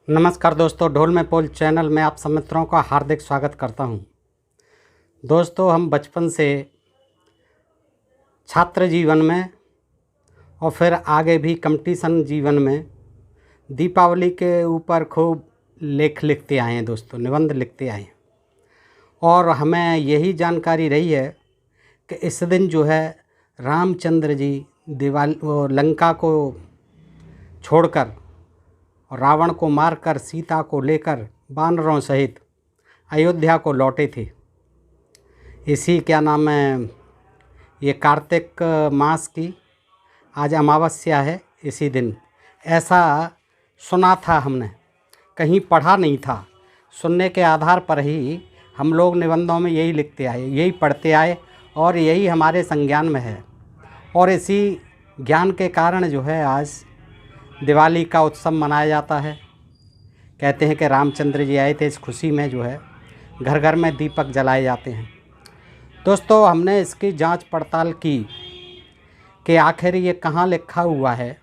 नमस्कार दोस्तों, ढोल में पोल चैनल में आप सब मित्रों का हार्दिक स्वागत करता हूं। दोस्तों, हम बचपन से छात्र जीवन में और फिर आगे भी कंपटीशन जीवन में दीपावली के ऊपर खूब लेख लिखते आए हैं दोस्तों, निबंध लिखते आए हैं। और हमें यही जानकारी रही है कि इस दिन जो है रामचंद्र जी लंका को छोड़कर और रावण को मारकर सीता को लेकर वानरों सहित अयोध्या को लौटे थे। इसी क्या नाम है, ये कार्तिक मास की आज अमावस्या है। इसी दिन ऐसा सुना था, हमने कहीं पढ़ा नहीं था। सुनने के आधार पर ही हम लोग निबंधों में यही लिखते आए, यही पढ़ते आए और यही हमारे संज्ञान में है। और इसी ज्ञान के कारण जो है आज दिवाली का उत्सव मनाया जाता है। कहते हैं कि रामचंद्र जी आए थे, इस खुशी में जो है घर घर में दीपक जलाए जाते हैं। दोस्तों, हमने इसकी जांच पड़ताल की कि आखिर ये कहाँ लिखा हुआ है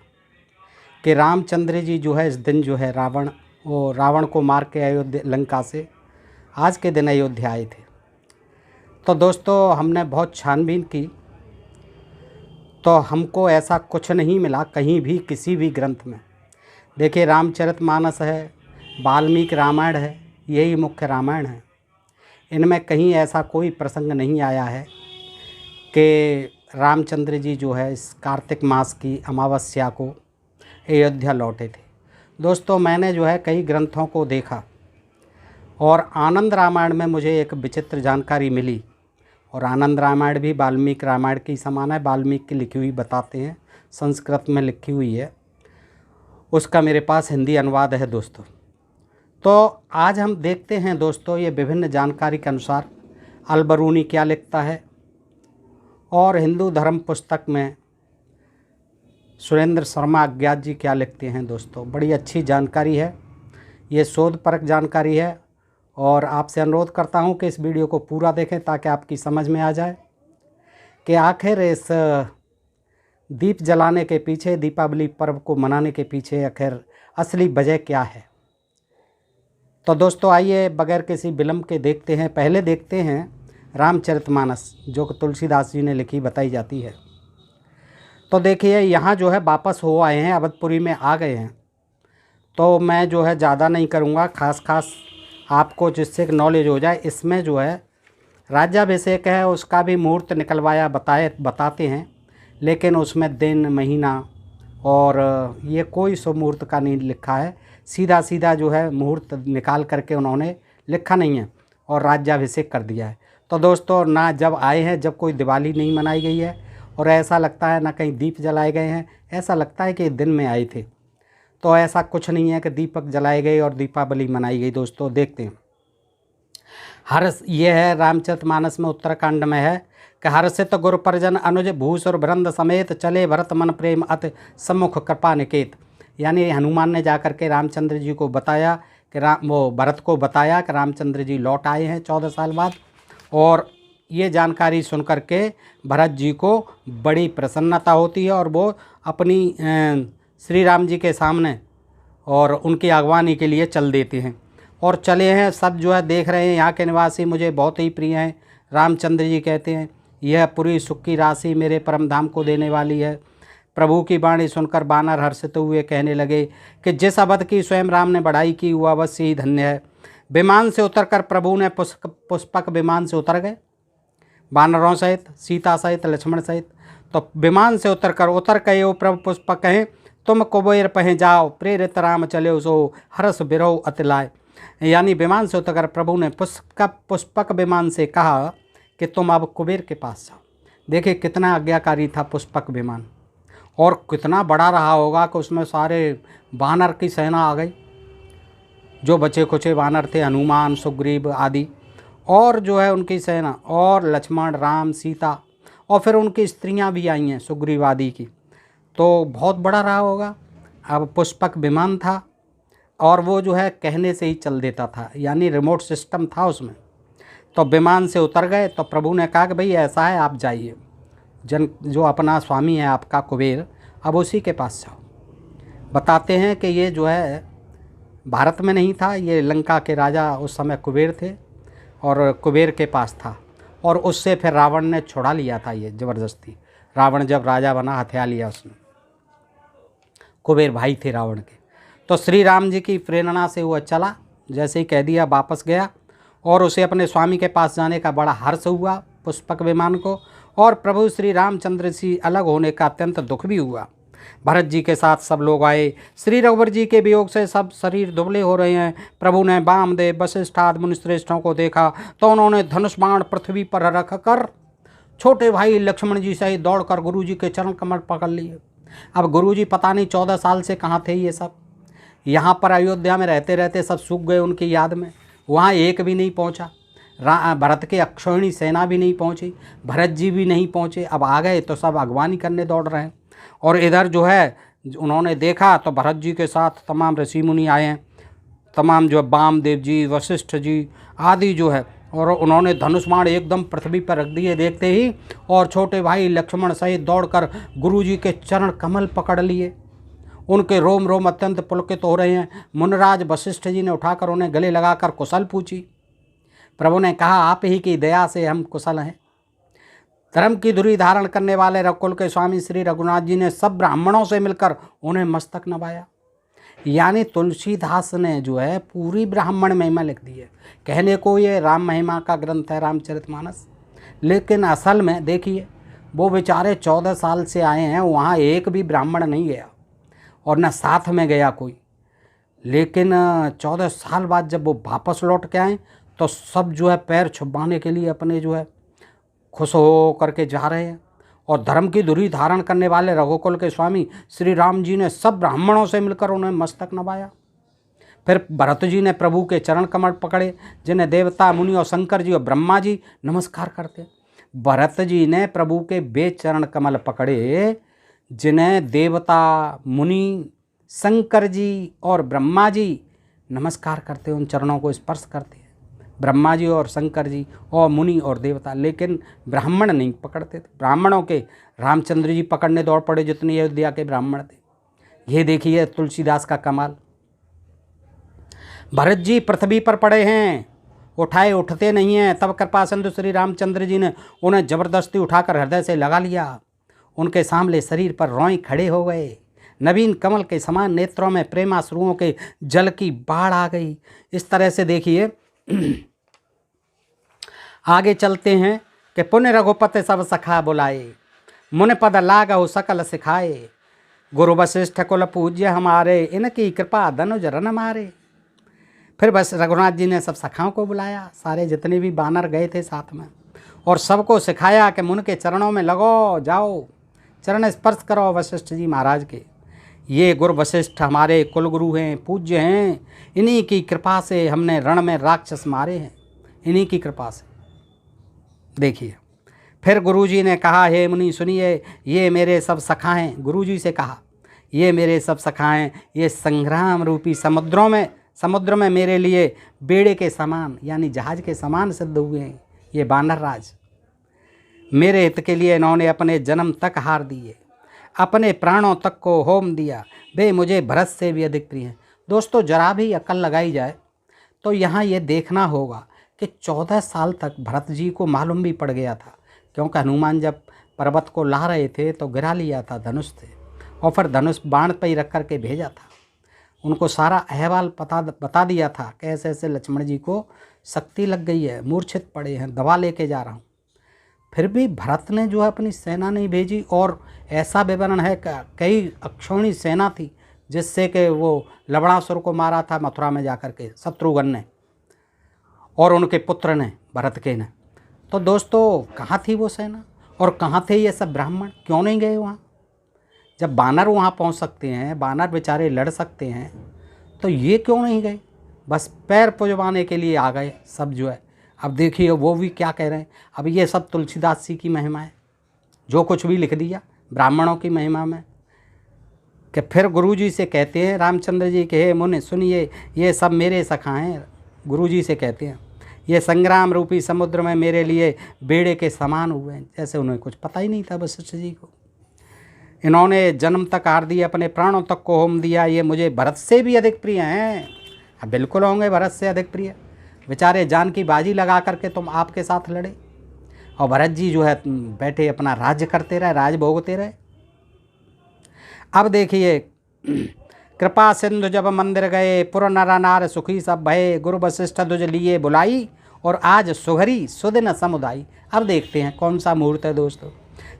कि रामचंद्र जी जो है इस दिन जो है रावण को मार के अयोध्या लंका से आज के दिन अयोध्या आए थे। तो दोस्तों, हमने बहुत छानबीन की तो हमको ऐसा कुछ नहीं मिला कहीं भी, किसी भी ग्रंथ में। देखिए, रामचरितमानस है, वाल्मीकि रामायण है, यही मुख्य रामायण है। इनमें कहीं ऐसा कोई प्रसंग नहीं आया है कि रामचंद्र जी जो है इस कार्तिक मास की अमावस्या को अयोध्या लौटे थे। दोस्तों, मैंने जो है कई ग्रंथों को देखा और आनंद रामायण में मुझे एक विचित्र जानकारी मिली। और आनंद रामायण भी वाल्मीकि रामायण की समान है, वाल्मीकि की लिखी हुई बताते हैं, संस्कृत में लिखी हुई है। उसका मेरे पास हिंदी अनुवाद है दोस्तों। तो आज हम देखते हैं दोस्तों, ये विभिन्न जानकारी के अनुसार अलबरूनी क्या लिखता है और हिंदू धर्म पुस्तक में सुरेंद्र शर्मा अज्ञात जी क्या लिखते हैं। दोस्तों, बड़ी अच्छी जानकारी है, ये शोधपरक जानकारी है। और आपसे अनुरोध करता हूं कि इस वीडियो को पूरा देखें ताकि आपकी समझ में आ जाए कि आखिर इस दीप जलाने के पीछे, दीपावली पर्व को मनाने के पीछे आखिर असली वजह क्या है। तो दोस्तों, आइए बगैर किसी विलंब के देखते हैं। पहले देखते हैं रामचरितमानस, जो कि तुलसीदास जी ने लिखी बताई जाती है। तो देखिए, यहाँ जो है वापस हो आए हैं, अवधपुरी में आ गए हैं। तो मैं जो है ज़्यादा नहीं करूँगा, खास आपको जिससे नॉलेज हो जाए। इसमें जो है राज्याभिषेक है, उसका भी मुहूर्त निकलवाया बताते हैं, लेकिन उसमें दिन महीना और ये कोई शुभ मुहूर्त का नहीं लिखा है। सीधा जो है मुहूर्त निकाल करके उन्होंने लिखा नहीं है और राज्याभिषेक कर दिया है। तो दोस्तों, ना जब आए हैं, जब कोई दिवाली नहीं मनाई गई है और ऐसा लगता है ना कहीं दीप जलाए गए हैं, ऐसा लगता है कि दिन में आए थे। तो ऐसा कुछ नहीं है कि दीपक जलाए गए और दीपावली मनाई गई। दोस्तों, देखते हैं। ये है रामचरितमानस में, उत्तराखंड में है कि हर्षित गुरु परिजन अनुज भूसुर भृंद समेत चले भरत मन प्रेम अति सम्मुख कृपा निकेत। यानी हनुमान ने जाकर के रामचंद्र जी को बताया कि भरत को बताया कि रामचंद्र जी लौट आए हैं 14 साल बाद। और ये जानकारी सुन कर के भरत जी को बड़ी प्रसन्नता होती है और वो अपनी श्री राम जी के सामने और उनकी अगवानी के लिए चल देते हैं और चले हैं। सब जो है देख रहे हैं, यहाँ के निवासी मुझे बहुत ही प्रिय हैं। रामचंद्र जी कहते हैं, यह पूरी सुख की राशि मेरे परम धाम को देने वाली है। प्रभु की वाणी सुनकर बानर हर्षित हुए कहने लगे कि जिस अवध की स्वयं राम ने बढ़ाई की वो अवश्य ही धन्य है। विमान से उतरकर प्रभु ने पुष्पक विमान से उतर गए, बानरों सहित, सीता सहित, लक्ष्मण सहित। तो विमान से उतर गए वो प्रभु पुष्पक कहें, तुम कुबेर पहें जाओ, प्रेरित राम चले सो हरस बिरहो अतिलाय। यानी विमान से उतरकर प्रभु ने पुष्पक विमान से कहा कि तुम अब कुबेर के पास जाओ। देखिए, कितना आज्ञाकारी था पुष्पक विमान और कितना बड़ा रहा होगा कि उसमें सारे वानर की सेना आ गई, जो बचे खुचे वानर थे, हनुमान, सुग्रीव आदि, और जो है उनकी सेना, और लक्ष्मण, राम, सीता, और फिर उनकी स्त्रियां भी आई हैं सुग्रीव आदि की। तो बहुत बड़ा रहा होगा। अब पुष्पक विमान था और वो जो है कहने से ही चल देता था, यानी रिमोट सिस्टम था उसमें। तो विमान से उतर गए तो प्रभु ने कहा कि भाई ऐसा है, आप जाइए, जो अपना स्वामी है आपका कुबेर, अब उसी के पास जाओ। बताते हैं कि ये जो है भारत में नहीं था, ये लंका के राजा उस समय कुबेर थे और कुबेर के पास था, और उससे फिर रावण ने छुड़ा लिया था ये ज़बरदस्ती। रावण जब राजा बना हथिया लिया उसने, कुबेर भाई थे रावण के। तो श्री राम जी की प्रेरणा से वह चला, जैसे ही कह दिया वापस गया, और उसे अपने स्वामी के पास जाने का बड़ा हर्ष हुआ पुष्पक विमान को, और प्रभु श्री रामचंद्र से अलग होने का अत्यंत दुख भी हुआ। भरत जी के साथ सब लोग आए। श्री रघुवर जी के वियोग से सब शरीर दुबले हो रहे हैं। प्रभु ने वामदेव वशिष्ठ आदि मुनिश्रेष्ठों को देखा तो उन्होंने धनुष बाण पृथ्वी पर रख कर छोटे भाई लक्ष्मण जी सहित दौड़कर गुरु जी के चरण कमल पकड़ लिए। अब गुरु जी पता नहीं 14 साल से कहाँ थे ये सब, यहाँ पर अयोध्या में रहते रहते सब सूख गए उनकी याद में, वहाँ एक भी नहीं पहुँचा। भरत के अक्षौहिणी सेना भी नहीं पहुँची, भरत जी भी नहीं पहुँचे। अब आ गए तो सब अगवानी करने दौड़ रहे हैं, और इधर जो है उन्होंने देखा तो भरत जी के साथ तमाम ऋषि मुनि आए हैं, तमाम जो वामदेव जी वशिष्ठ जी आदि जो है, और उन्होंने धनुष बाण एकदम पृथ्वी पर रख दिए देखते ही, और छोटे भाई लक्ष्मण सहित दौड़कर गुरु जी के चरण कमल पकड़ लिए। उनके रोम रोम अत्यंत पुलकित हो रहे हैं। मुनराज वशिष्ठ जी ने उठाकर उन्हें गले लगाकर कुशल पूछी। प्रभु ने कहा, आप ही की दया से हम कुशल हैं। धर्म की धुरी धारण करने वाले रघुकुल के स्वामी श्री रघुनाथ जी ने सब ब्राह्मणों से मिलकर उन्हें मस्तक नवाया। यानी तुलसीदास ने जो है पूरी ब्राह्मण महिमा लिख दी है। कहने को ये राम महिमा का ग्रंथ है रामचरितमानस, लेकिन असल में देखिए वो बेचारे 14 साल से आए हैं, वहाँ एक भी ब्राह्मण नहीं गया और न साथ में गया कोई। लेकिन 14 साल बाद जब वो वापस लौट के आए तो सब जो है पैर छुपाने के लिए अपने जो है खुश हो करके जा रहे हैं। और धर्म की धुरी धारण करने वाले रघुकुल के स्वामी श्री राम जी ने सब ब्राह्मणों से मिलकर उन्हें मस्तक नवाया। फिर भरत जी ने प्रभु के चरण कमल पकड़े, जिन्हें देवता मुनि और शंकर जी और ब्रह्मा जी नमस्कार करते। भरत जी ने प्रभु के वे चरण कमल पकड़े जिन्हें देवता मुनि शंकर जी और ब्रह्मा जी नमस्कार करते, उन चरणों को स्पर्श करते। ब्रह्मा जी और शंकर जी और मुनि और देवता, लेकिन ब्राह्मण नहीं पकड़ते थे। ब्राह्मणों के रामचंद्र जी पकड़ने दौड़ पड़े जितने अयोध्या के ब्राह्मण थे। ये देखिए तुलसीदास का कमाल। भरत जी पृथ्वी पर पड़े हैं, उठाए उठते नहीं हैं। तब कृपा सिंधु श्री रामचंद्र जी ने उन्हें जबरदस्ती उठाकर हृदय से लगा लिया। उनके सामने शरीर पर रोए खड़े हो गए। नवीन कमल के समान नेत्रों में प्रेमाश्रुओं के जल की बाढ़ आ गई। इस तरह से देखिए आगे चलते हैं कि पुण्य रघुपति सब सखा बुलाए, मुनि पद लागहु सकल सिखाए। गुरु वशिष्ठ कुल पूज्य हमारे, इनकी कृपा धनुज रन मारे। फिर बस रघुनाथ जी ने सब सखाओं को बुलाया, सारे जितने भी बानर गए थे साथ में, और सबको सिखाया कि मुनि के चरणों में लगो, जाओ चरण स्पर्श करो वशिष्ठ जी महाराज के। ये गुरु वशिष्ठ हमारे कुलगुरु हैं, पूज्य हैं, इन्हीं की कृपा से हमने रण में राक्षस मारे हैं, इन्हीं की कृपा से। देखिए फिर गुरुजी ने कहा, हे मुनि सुनिए, ये मेरे सब सखा हैं। गुरुजी से कहा, ये मेरे सब सखा हैं, ये संग्राम रूपी समुद्र में मेरे लिए बेड़े के समान यानी जहाज के समान सिद्ध हुए हैं। ये बानर राज मेरे हित के लिए इन्होंने अपने जन्म तक हार दिए, अपने प्राणों तक को होम दिया। वे मुझे भरत से भी अधिक प्रिय हैं। दोस्तों जरा भी अकल लगाई जाए तो यहाँ ये देखना होगा कि 14 साल तक भरत जी को मालूम भी पड़ गया था, क्योंकि हनुमान जब पर्वत को ला रहे थे तो गिरा लिया था धनुष से, और फिर धनुष बाण पर ही रख करके भेजा था। उनको सारा अहवाल बता दिया था कि ऐसे ऐसे लक्ष्मण जी को शक्ति लग गई है, मूर्छित पड़े हैं, दवा लेके जा रहा हूँ। फिर भी भरत ने जो है अपनी सेना नहीं भेजी, और ऐसा विवरण है कि कई अक्षौहिणी सेना थी जिससे कि वो लवणासुर को मारा था मथुरा में जाकर के शत्रुघ्न ने और उनके पुत्र ने भरत के ने। तो दोस्तों कहाँ थी वो सेना और कहाँ थे ये सब ब्राह्मण, क्यों नहीं गए वहाँ? जब बानर वहाँ पहुँच सकते हैं, बानर बेचारे लड़ सकते हैं, तो ये क्यों नहीं गए? बस पैर पुजवाने के लिए आ गए सब जो है। अब देखिए वो भी क्या कह रहे हैं। अब ये सब तुलसीदास जी की महिमा है, जो कुछ भी लिख दिया ब्राह्मणों की महिमा में। कि फिर गुरुजी से कहते हैं रामचंद्र जी के, हे मुनि सुनिए, ये सब मेरे सखा हैं। गुरुजी से कहते हैं, ये संग्राम रूपी समुद्र में मेरे लिए बेड़े के समान हुए हैं। जैसे उन्हें कुछ पता ही नहीं था वशिष्ठ जी को। इन्होंने जन्म तक हार दिए, अपने प्राणों तक को होम दिया। ये मुझे भरत से भी अधिक प्रिय हैं। अब बिल्कुल होंगे भरत से अधिक प्रिय। बेचारे जान की बाजी लगा करके तुम आपके साथ लड़े, और भरत जी जो है बैठे अपना राज्य करते रहे, राज भोगते रहे। अब देखिए, कृपा सिंधु जब मंदिर गए, पुर नर नार सुखी सब भये, गुरु वशिष्ठ दुज लिए बुलाई, और आज सुघरी सुदिन समुदाई। अब देखते हैं कौन सा मुहूर्त है दोस्तों।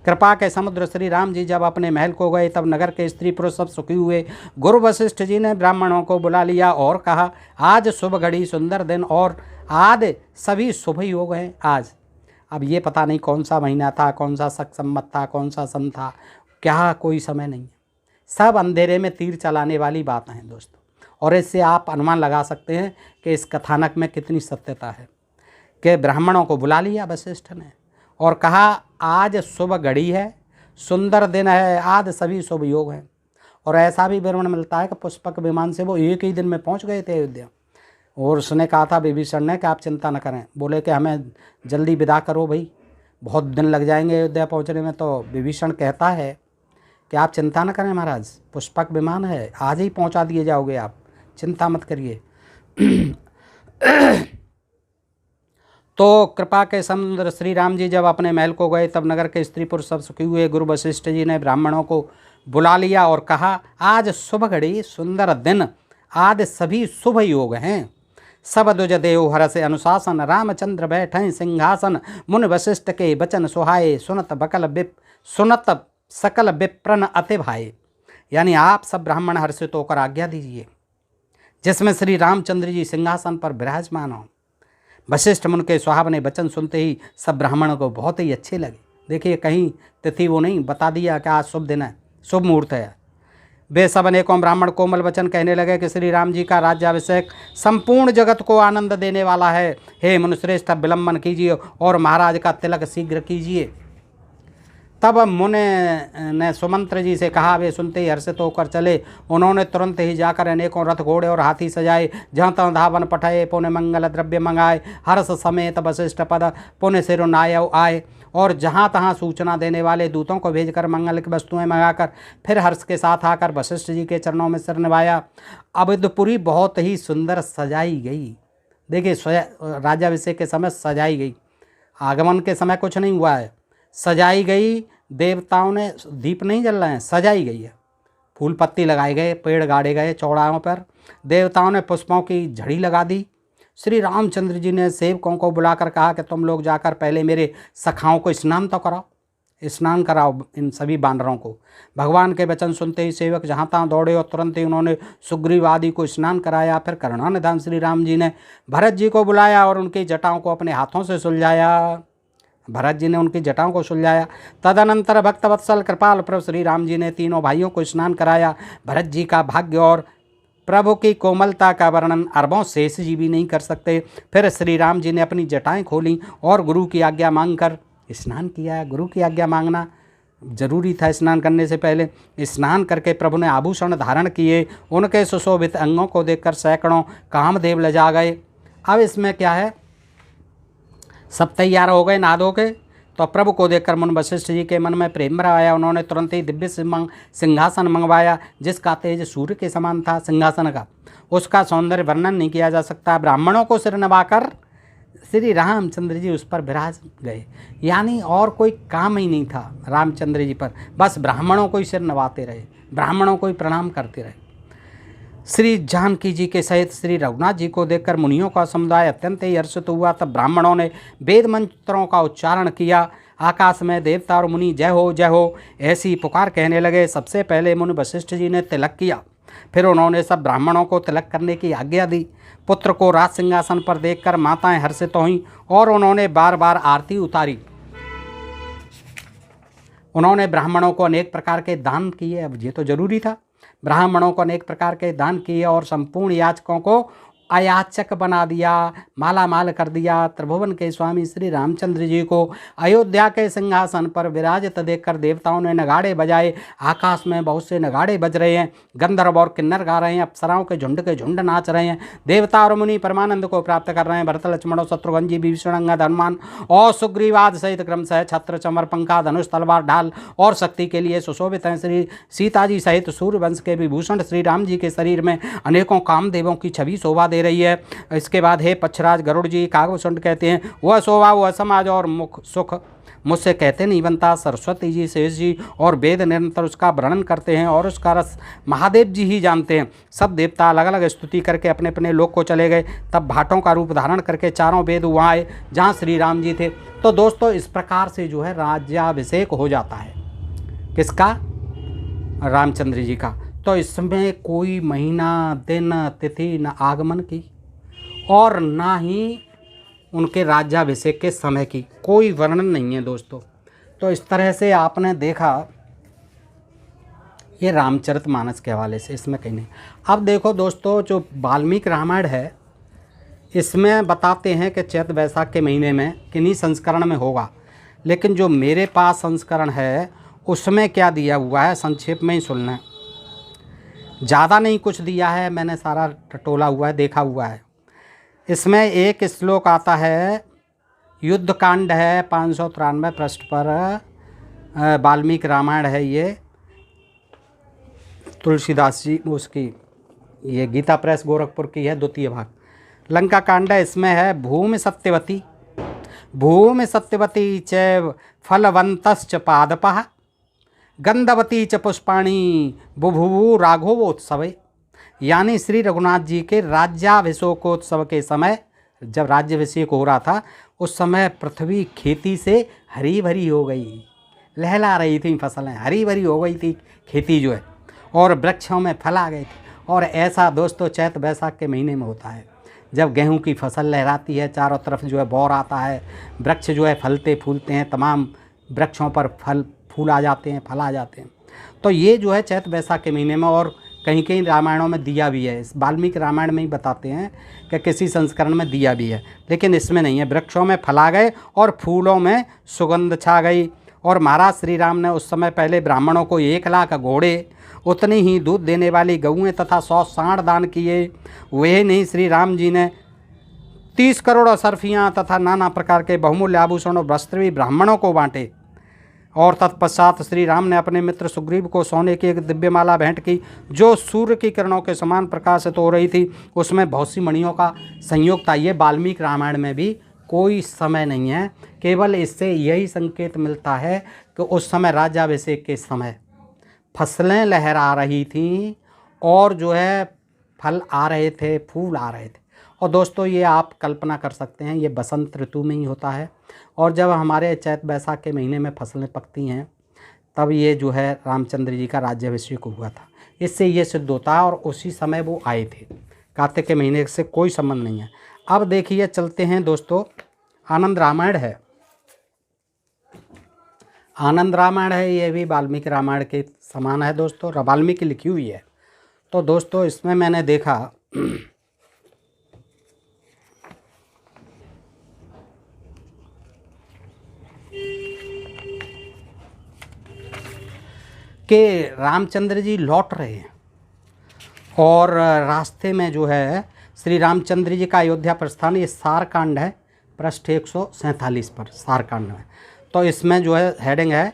कृपा के समुद्र श्री राम जी जब अपने महल को गए, तब नगर के स्त्री पुरुष सब सुखी हुए। गुरु वशिष्ठ जी ने ब्राह्मणों को बुला लिया और कहा, आज शुभ घड़ी सुंदर दिन और आदि सभी शुभ योग हैं आज। अब ये पता नहीं कौन सा महीना था, कौन सा शक संवत था, कौन सा सन था, क्या कोई समय नहीं है। सब अंधेरे में तीर चलाने वाली बातें हैं दोस्तों, और इससे आप अनुमान लगा सकते हैं कि इस कथानक में कितनी सत्यता है। कि ब्राह्मणों को बुला लिया वशिष्ठ ने और कहा, आज शुभ घड़ी है, सुंदर दिन है, आज सभी शुभ योग हैं। और ऐसा भी विवरण मिलता है कि पुष्पक विमान से वो एक ही दिन में पहुंच गए थे अयोध्या। और उसने कहा था विभीषण ने कि आप चिंता न करें, बोले कि हमें जल्दी विदा करो भाई, बहुत दिन लग जाएंगे अयोध्या पहुंचने में। तो विभीषण कहता है कि आप चिंता न करें महाराज, पुष्पक विमान है, आज ही पहुंचा दिए जाओगे, आप चिंता मत करिए। तो कृपा के समुद्र श्री राम जी जब अपने महल को गए, तब नगर के स्त्री पुरुष सब सुखी हुए। गुरु वशिष्ठ जी ने ब्राह्मणों को बुला लिया और कहा, आज शुभ घड़ी सुंदर दिन, आज सभी शुभ योग हैं। सब दुज देव हर से अनुशासन, रामचंद्र बैठे सिंहासन, मुनि वशिष्ठ के वचन सुहाए, सुनत सकल विप्रन अति भाए। यानी आप सब ब्राह्मण हर्षित होकर आज्ञा दीजिए, जिसमें श्री रामचंद्र जी सिंहासन पर विराजमान हो। वशिष्ठ मुनि के सुहावने वचन सुनते ही सब ब्राह्मणों को बहुत ही अच्छे लगे। देखिए, कहीं तिथि वो नहीं बता दिया कि आज शुभ दिन है, शुभ मुहूर्त है। वे सब अनेकों ब्राह्मण कोमल वचन कहने लगे कि श्री राम जी का राज्याभिषेक संपूर्ण जगत को आनंद देने वाला है। हे मुनिश्रेष्ठ, विलंबन कीजिए और महाराज का तिलक शीघ्र कीजिए। तब मुनि ने सुमंत्र जी से कहा, वे सुनते ही हर्षित होकर चले। उन्होंने तुरंत ही जाकर अनेकों रथ घोड़े और हाथी सजाए, जहाँ तहाँ धावन पठाए, पुण्य मंगल द्रव्य मंगाए, हर्ष समेत वशिष्ठ पद पुण्य सिरुनाय आए, और जहाँ तहाँ सूचना देने वाले दूतों को भेजकर मंगल की वस्तुएं मंगाकर फिर हर्ष के साथ आकर वशिष्ठ जी के चरणों में सिर निभाया। अवधपुरी बहुत ही सुंदर सजाई गई। देखिए, राज्याभिषेक के समय सजाई गई, आगमन के समय कुछ नहीं हुआ है, सजाई गई। देवताओं ने, दीप नहीं जल रहे हैं, सजाई गई है, फूल पत्ती लगाए गए, पेड़ गाड़े गए चौराहों पर, देवताओं ने पुष्पों की झड़ी लगा दी। श्री रामचंद्र जी ने सेवकों को बुलाकर कहा कि तुम लोग जाकर पहले मेरे सखाओं को स्नान तो कराओ, स्नान कराओ इन सभी बानरों को। भगवान के वचन सुनते ही सेवक जहाँ तहाँ दौड़े और तुरंत ही उन्होंने सुग्रीव आदि को स्नान कराया। फिर करुणानिधान श्री राम जी ने भरत जी को बुलाया और उनकी जटाओं को अपने हाथों से सुलझाया। भरत जी ने उनकी जटाओं को सुलझाया। तदनंतर भक्तवत्सल कृपाल प्रभु श्री राम जी ने तीनों भाइयों को स्नान कराया। भरत जी का भाग्य और प्रभु की कोमलता का वर्णन अरबों शेष जी भी नहीं कर सकते। फिर श्री राम जी ने अपनी जटाएं खोलीं और गुरु की आज्ञा मांगकर स्नान किया। गुरु की आज्ञा मांगना जरूरी था स्नान करने से पहले। स्नान करके प्रभु ने आभूषण धारण किए। उनके सुशोभित अंगों को देखकर सैकड़ों कामदेव लजा गए। अब इसमें क्या है, सब तैयार हो गए नहा धो के, तो प्रभु को देखकर मुनि वशिष्ठ जी के मन में प्रेम आया। उन्होंने तुरंत ही दिव्य सिंहासन मंगवाया, जिसका तेज सूर्य के समान था। सिंहासन का उसका सौंदर्य वर्णन नहीं किया जा सकता। ब्राह्मणों को सिर नवाकर श्री रामचंद्र जी उस पर विराज गए। यानी और कोई काम ही नहीं था रामचंद्र जी पर, बस ब्राह्मणों को ही सिर नवाते रहे, ब्राह्मणों को ही प्रणाम करते रहे। श्री जानकी जी के सहित श्री रघुनाथ जी को देखकर मुनियों का समुदाय अत्यंत ही हर्षित हुआ। तब ब्राह्मणों ने वेद मंत्रों का उच्चारण किया। आकाश में देवता और मुनि जय हो ऐसी पुकार कहने लगे। सबसे पहले मुनि वशिष्ठ जी ने तिलक किया, फिर उन्होंने सब ब्राह्मणों को तिलक करने की आज्ञा दी। पुत्र को राज सिंहासन पर देखकर माताएं हर्षित हुईं और उन्होंने बार बार आरती उतारी। उन्होंने ब्राह्मणों को अनेक प्रकार के दान किए। अब ये तो जरूरी था, ब्राह्मणों को अनेक प्रकार के दान किए और संपूर्ण याचकों को अयाचक बना दिया, माला माल कर दिया। त्रिभुवन के स्वामी श्री रामचंद्र जी को अयोध्या के सिंहासन पर विराजित देखकर देवताओं ने नगाड़े बजाए। आकाश में बहुत से नगाड़े बज रहे हैं, गंधर्व और किन्नर गा रहे हैं, अप्सराओं के झुंड नाच रहे हैं। देवता और मुनि परमानंद को प्राप्त कर रहे हैं। भरत लक्ष्मण और शत्रुघ्न जी, विभीषण, अंगद, हनुमान और सुग्रीवाद सहित क्रमशः छत्र, चमर, पंखा, धनुष, तलवार, ढाल और शक्ति के लिए सुशोभित हैं। श्री सीता जी सहित सूर्यवंश के विभूषण श्री राम जी के शरीर में अनेकों कामदेवों की छवि शोभा दे रही है। इसके बाद हे पक्षराज गरुड़ जी, कागभूषण कहते हैं, वह शोभा वह समाज और मुख सुख मुझसे कहते नहीं बनता। सरस्वती जी, शेष जी और वेद निरंतर उसका वर्णन करते हैं और उसका रस महादेव जी ही जानते हैं। सब देवता अलग अलग स्तुति करके अपने अपने लोक को चले गए। तब भाटों का रूप धारण करके चारों वेद वहाँ आए जहाँ श्री राम जी थे। तो दोस्तों इस प्रकार से जो है राज्याभिषेक हो जाता है। किसका? रामचंद्र जी का। तो इसमें कोई महीना, दिन, तिथि न आगमन की और ना ही उनके राज्याभिषेक के समय की कोई वर्णन नहीं है दोस्तों। तो इस तरह से आपने देखा ये रामचरितमानस के हवाले से, इसमें कहीं नहीं। अब देखो दोस्तों, जो वाल्मीकि रामायण है इसमें बताते हैं कि चैत वैशाख के महीने में किन्हीं संस्करण में होगा, लेकिन जो मेरे पास संस्करण है उसमें क्या दिया हुआ है संक्षेप में ही सुनना। ज़्यादा नहीं कुछ दिया है, मैंने सारा टटोला हुआ है, देखा हुआ है। इसमें एक श्लोक आता है, युद्ध कांड है 593 पृष्ठ पर, वाल्मीकि रामायण है ये, तुलसीदास जी उसकी, ये गीता प्रेस गोरखपुर की है, द्वितीय भाग। लंका कांड है, इसमें है भूमि सत्यवती च फलवंतश्च पादपः गंधवती च पुष्पाणी बुभुवु राघवोत्सवे। यानी श्री रघुनाथ जी के राज्याभिषेकोत्सव के समय, जब राज्याभिषेक हो रहा था उस समय पृथ्वी खेती से हरी भरी हो गई, लहला रही थी फसलें, हरी भरी हो गई थी खेती जो है, और वृक्षों में फल आ गए थे। और ऐसा दोस्तों चैत वैशाख के महीने में होता है, जब गेहूं की फसल लहराती है, चारों तरफ जो है बौर आता है, वृक्ष जो है फलते फूलते हैं, तमाम वृक्षों पर फूल आ जाते हैं, फल आ जाते हैं। तो ये जो है चैत वैशाख के महीने में, और कहीं कहीं रामायणों में दिया भी है। इस वाल्मीकि रामायण में ही बताते हैं कि किसी संस्करण में दिया भी है, लेकिन इसमें नहीं है। वृक्षों में फल आ गए और फूलों में सुगंध छा गई। और महाराज श्री राम ने उस समय पहले ब्राह्मणों को 1 लाख घोड़े, उतनी ही दूध देने वाली गऊएँ तथा 100 सांड दान किए। वही नहीं, श्री राम जी ने 30 करोड़ असरफियाँ तथा नाना प्रकार के बहुमूल्य आभूषण और वस्त्र भी ब्राह्मणों को बांटे। और तत्पश्चात श्री राम ने अपने मित्र सुग्रीव को सोने की एक दिव्यमाला भेंट की, जो सूर्य की किरणों के समान प्रकाशित हो रही थी। उसमें बहुत सी मणियों का संयोग था। ये वाल्मीकि रामायण में भी कोई समय नहीं है, केवल इससे यही संकेत मिलता है कि उस समय राज्याभिषेक के समय फसलें लहरा रही थीं और जो है फल आ रहे थे, फूल आ रहे थे। और दोस्तों ये आप कल्पना कर सकते हैं, ये बसंत ऋतु में ही होता है। और जब हमारे चैत वैशाख के महीने में फसलें पकती हैं, तब ये जो है रामचंद्र जी का राज्याभिषेक हुआ था। इससे ये सिद्ध होता है, और उसी समय वो आए थे। कार्तिक के महीने से कोई संबंध नहीं है। अब देखिए, चलते हैं दोस्तों, आनंद रामायण है। आनंद रामायण है, ये भी वाल्मीकि रामायण के समान है दोस्तों, वाल्मीकि लिखी हुई है। तो दोस्तों इसमें मैंने देखा कि रामचंद्र जी लौट रहे हैं और रास्ते में जो है श्री रामचंद्र जी का अयोध्या प्रस्थान, ये सारकांड है, पृष्ठ 147 पर सारकांड में। तो इसमें जो है हेडिंग है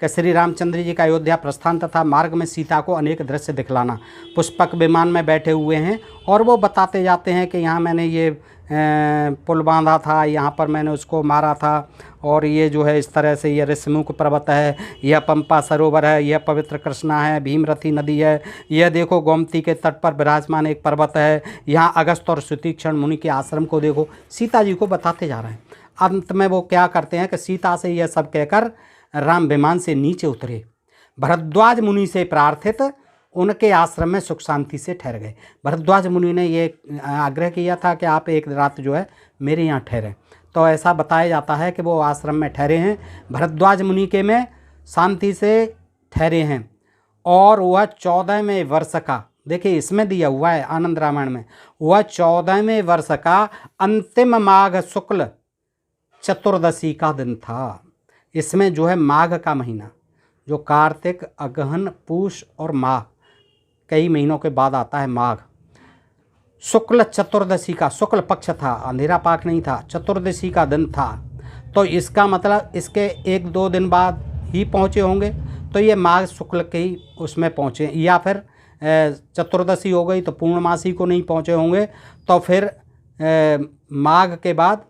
कि श्री रामचंद्र जी का अयोध्या प्रस्थान तथा मार्ग में सीता को अनेक दृश्य दिखलाना। पुष्पक विमान में बैठे हुए हैं और वो बताते जाते हैं कि यहाँ मैंने ये पुल बांधा था, यहाँ पर मैंने उसको मारा था, और ये जो है इस तरह से ये ऋषिमुख पर्वत है, यह पंपा सरोवर है, यह पवित्र कृष्णा है, भीमरथी नदी है, यह देखो गोमती के तट पर विराजमान एक पर्वत है, यहाँ अगस्त और सुतीक्षण मुनि के आश्रम को देखो। सीता जी को बताते जा रहे हैं। अंत में वो क्या करते हैं कि सीता से यह सब कहकर राम विमान से नीचे उतरे, भरद्वाज मुनि से प्रार्थित उनके आश्रम में सुख शांति से ठहर गए। भरद्वाज मुनि ने ये आग्रह किया था कि आप एक रात जो है मेरे यहाँ ठहरें। तो ऐसा बताया जाता है कि वो आश्रम में ठहरे हैं, भरद्वाज मुनि के में शांति से ठहरे हैं। और वह 14वें वर्ष का, देखिए इसमें दिया हुआ है आनंद रामायण में, वह 14वें वर्ष का अंतिम माघ शुक्ल चतुर्दशी का दिन था। इसमें जो है माघ का महीना, जो कार्तिक, अगहन, पूष और माघ, कई महीनों के बाद आता है माघ, शुक्ल चतुर्दशी का, शुक्ल पक्ष था, अंधेरा पाक नहीं था, चतुर्दशी का दिन था। तो इसका मतलब इसके 1-2 दिन बाद ही पहुँचे होंगे, तो ये माघ शुक्ल के ही उसमें पहुँचे, या फिर चतुर्दशी हो गई तो पूर्णमासी को नहीं पहुँचे होंगे, तो फिर माघ के बाद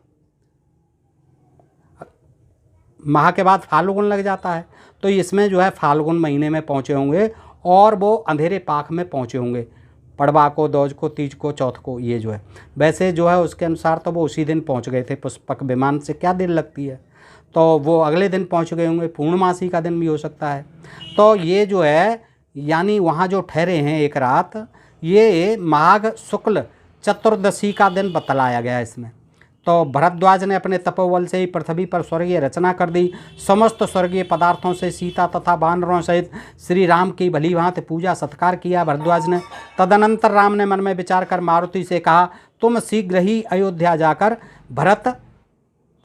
फाल्गुन लग जाता है, तो इसमें जो है फाल्गुन महीने में पहुँचे होंगे और वो अंधेरे पाक में पहुँचे होंगे, पड़वा को, दौज को, तीज को, चौथ को, ये जो है। वैसे जो है उसके अनुसार तो वो उसी दिन पहुँच गए थे, पुष्पक विमान से क्या देर लगती है, तो वो अगले दिन पहुँच गए होंगे, पूर्णमासी का दिन भी हो सकता है। तो ये जो है यानी वहाँ जो ठहरे हैं एक रात, ये माघ शुक्ल चतुर्दशी का दिन बतलाया गया इसमें। तो भरद्वाज ने अपने तपोबल से ही पृथ्वी पर स्वर्गीय रचना कर दी, समस्त स्वर्गीय पदार्थों से सीता तथा वानरों सहित श्री राम की भली भांति पूजा सत्कार किया भरद्वाज ने। तदनंतर राम ने मन में विचार कर मारुति से कहा, तुम शीघ्र ही अयोध्या जाकर भरत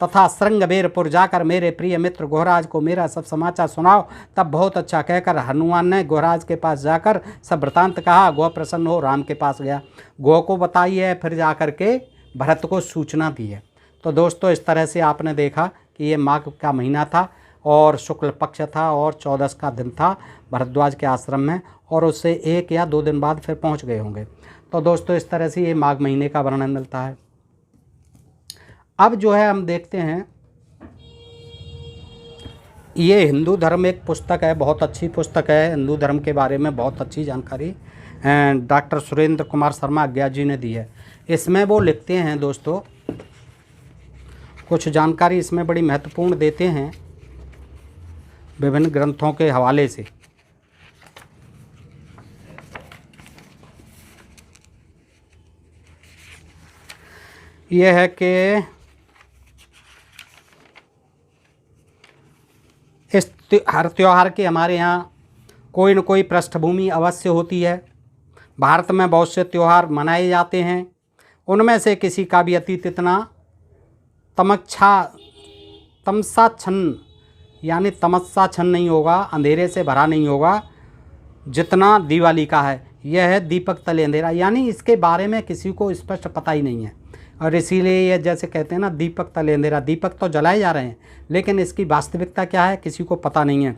तथा श्रृंगबेरपुर जाकर मेरे प्रिय मित्र गोहराज को मेरा सब समाचार सुनाओ। तब बहुत अच्छा कहकर हनुमान ने गोहराज के पास जाकर सब वृतांत कहा। गोह प्रसन्न हो राम के पास गया, गोह को बताई है, फिर जाकर के भरत को सूचना दी है। तो दोस्तों इस तरह से आपने देखा कि ये माघ का महीना था और शुक्ल पक्ष था और 14 का दिन था भरद्वाज के आश्रम में, और उससे 1 या 2 दिन बाद फिर पहुंच गए होंगे। तो दोस्तों इस तरह से ये माघ महीने का वर्णन मिलता है। अब जो है हम देखते हैं, ये हिंदू धर्म एक पुस्तक है, बहुत अच्छी पुस्तक है, हिंदू धर्म के बारे में बहुत अच्छी जानकारी डॉक्टर सुरेंद्र कुमार शर्मा अज्ञा जी ने दी है। इसमें वो लिखते हैं दोस्तों, कुछ जानकारी इसमें बड़ी महत्वपूर्ण देते हैं विभिन्न ग्रंथों के हवाले से। यह है कि इस हर त्यौहार के हमारे यहाँ कोई न कोई पृष्ठभूमि अवश्य होती है। भारत में बहुत से त्यौहार मनाए जाते हैं, उनमें से किसी का भी अतीत इतना तमसाच्छन्न यानी तमस्साच्छन्न नहीं होगा, अंधेरे से भरा नहीं होगा जितना दिवाली का है। यह है दीपक तले अंधेरा, यानी इसके बारे में किसी को स्पष्ट पता ही नहीं है, और इसीलिए ये जैसे कहते हैं ना दीपक तले अंधेरा, दीपक तो जलाए जा रहे हैं लेकिन इसकी वास्तविकता क्या है किसी को पता नहीं है।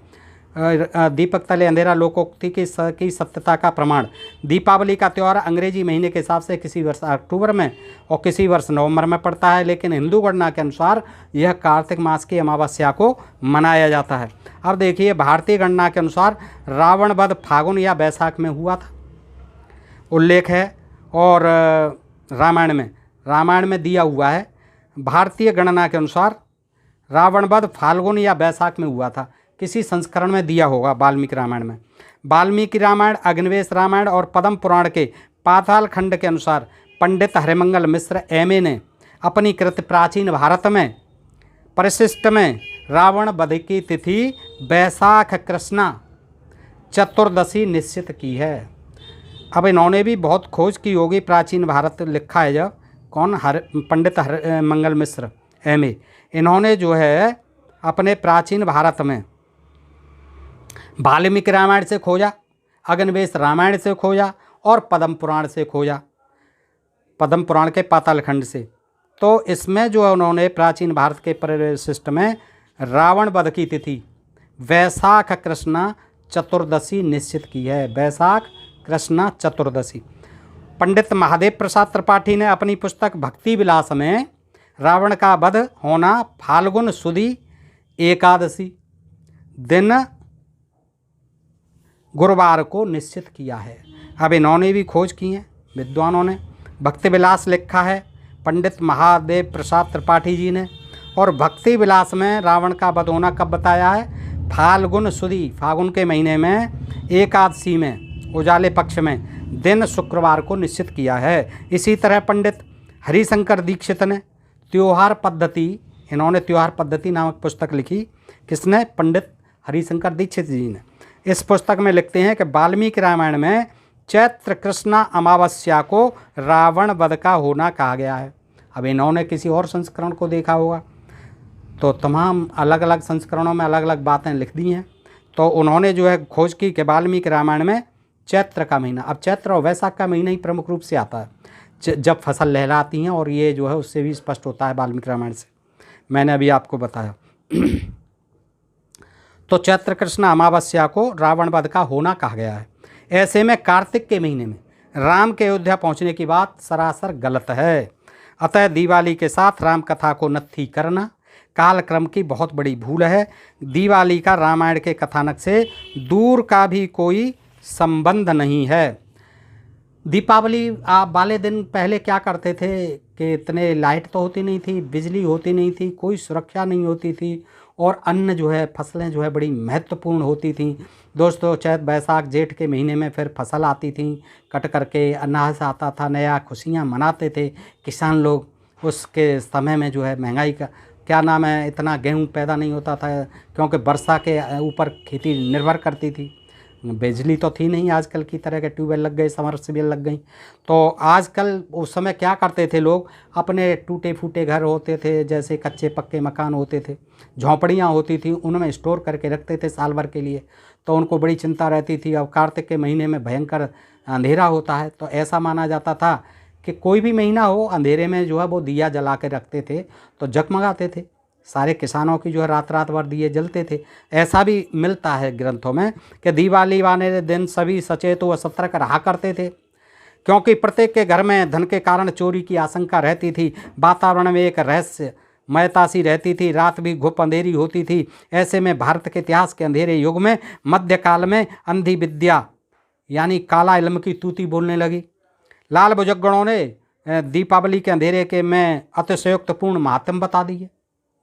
दीपक तले अंधेरा लोकोक्ति की सत्यता का प्रमाण। दीपावली का त्यौहार अंग्रेजी महीने के हिसाब से किसी वर्ष अक्टूबर में और किसी वर्ष नवंबर में पड़ता है, लेकिन हिंदू गणना के अनुसार यह कार्तिक मास की अमावस्या को मनाया जाता है। अब देखिए भारतीय गणना के अनुसार रावण वध फागुन या बैसाख में हुआ था, उल्लेख है, और रामायण में दिया हुआ है। भारतीय गणना के अनुसार रावण वध फाल्गुन या बैसाख में हुआ था, किसी संस्करण में दिया होगा वाल्मीकि रामायण में। वाल्मीकि रामायण, अग्निवेश रामायण और पद्म पुराण के पाताल खंड के अनुसार पंडित हरिमंगल मिश्र एमए ने अपनी कृत प्राचीन भारत में परिशिष्ट में रावण वध की तिथि बैसाख कृष्णा चतुर्दशी निश्चित की है। अब इन्होंने भी बहुत खोज की होगी, प्राचीन भारत लिखा है जब, कौन, पंडित हरिमंगल मिश्र एमए, इन्होंने जो है अपने प्राचीन भारत में वाल्मीकि रामायण से खोजा, अग्निवेश रामायण से खोजा और पद्म पुराण से खोजा, पद्म पुराण के पाताल खंड से। तो इसमें जो है उन्होंने प्राचीन भारत के परिशिष्ट में रावण वध की तिथि वैशाख कृष्णा चतुर्दशी निश्चित की है, वैशाख कृष्णा चतुर्दशी। पंडित महादेव प्रसाद त्रिपाठी ने अपनी पुस्तक भक्ति विलास में रावण का वध होना फाल्गुन सुदी एकादशी दिन गुरुवार को निश्चित किया है। अब इन्होंने भी खोज की है विद्वानों ने। भक्ति विलास लिखा है पंडित महादेव प्रसाद त्रिपाठी जी ने, और भक्ति विलास में रावण का वध होना कब बताया है, फाल्गुन सुदी, फागुन के महीने में एकादशी में, उजाले पक्ष में, दिन शुक्रवार को निश्चित किया है। इसी तरह पंडित हरिशंकर दीक्षित ने त्योहार पद्धति, इन्होंने त्योहार पद्धति नामक पुस्तक लिखी, किसने, पंडित हरिशंकर दीक्षित जी ने। इस पुस्तक में लिखते हैं कि वाल्मीकि रामायण में चैत्र कृष्ण अमावस्या को रावण वध का होना कहा गया है। अब इन्होंने किसी और संस्करण को देखा होगा, तो तमाम अलग अलग संस्करणों में अलग अलग बातें लिख दी हैं। तो उन्होंने जो है खोज की कि वाल्मीकि रामायण में चैत्र का महीना, अब चैत्र और वैशाख का महीना ही प्रमुख रूप से आता है जब फसल लहराती हैं, और ये जो है उससे भी स्पष्ट होता है वाल्मीकि रामायण से, मैंने अभी आपको बताया। तो चैत्र कृष्ण अमावस्या को रावण वध का होना कहा गया है। ऐसे में कार्तिक के महीने में राम के अयोध्या पहुंचने की बात सरासर गलत है। अतः दिवाली के साथ राम कथा को नत्थी करना कालक्रम की बहुत बड़ी भूल है। दिवाली का रामायण के कथानक से दूर का भी कोई संबंध नहीं है। दीपावली वाले दिन पहले क्या करते थे कि इतने लाइट तो होती नहीं थी, बिजली होती नहीं थी, कोई सुरक्षा नहीं होती थी, और अन्न जो है, फसलें जो है बड़ी महत्वपूर्ण होती थी दोस्तों। चैत वैशाख जेठ के महीने में फिर फसल आती थी, कट करके अनाज आता था नया, खुशियाँ मनाते थे किसान लोग। उसके समय में जो है महंगाई का क्या नाम है, इतना गेहूँ पैदा नहीं होता था क्योंकि वर्षा के ऊपर खेती निर्भर करती थी। बिजली तो थी नहीं आजकल की तरह के, ट्यूबवेल लग गए, समरसेबल लग गई। तो आजकल उस समय क्या करते थे लोग, अपने टूटे फूटे घर होते थे, जैसे कच्चे पक्के मकान होते थे, झोंपड़ियाँ होती थी, उनमें स्टोर करके रखते थे साल भर के लिए। तो उनको बड़ी चिंता रहती थी। अब कार्तिक के महीने में भयंकर अंधेरा होता है, तो ऐसा माना जाता था कि कोई भी महीना हो, अंधेरे में जो है वो दिया जला के रखते थे तो जगमगाते थे। सारे किसानों की जो है रात रात भर दिए जलते थे। ऐसा भी मिलता है ग्रंथों में कि दिवाली वाले दिन सभी सचेत व सतर्क रहा करते थे, क्योंकि प्रत्येक के घर में धन के कारण चोरी की आशंका रहती थी। वातावरण में एक रहस्यमयता सी रहती थी, रात भी घुप अंधेरी होती थी। ऐसे में भारत के इतिहास के अंधेरे युग में मध्यकाल में अंधी विद्या यानी काला इल्म की तूती बोलने लगी। लाल बुजुर्गों ने दीपावली के अंधेरे के में अतिशयोक्तपूर्ण महात्म बता दिए।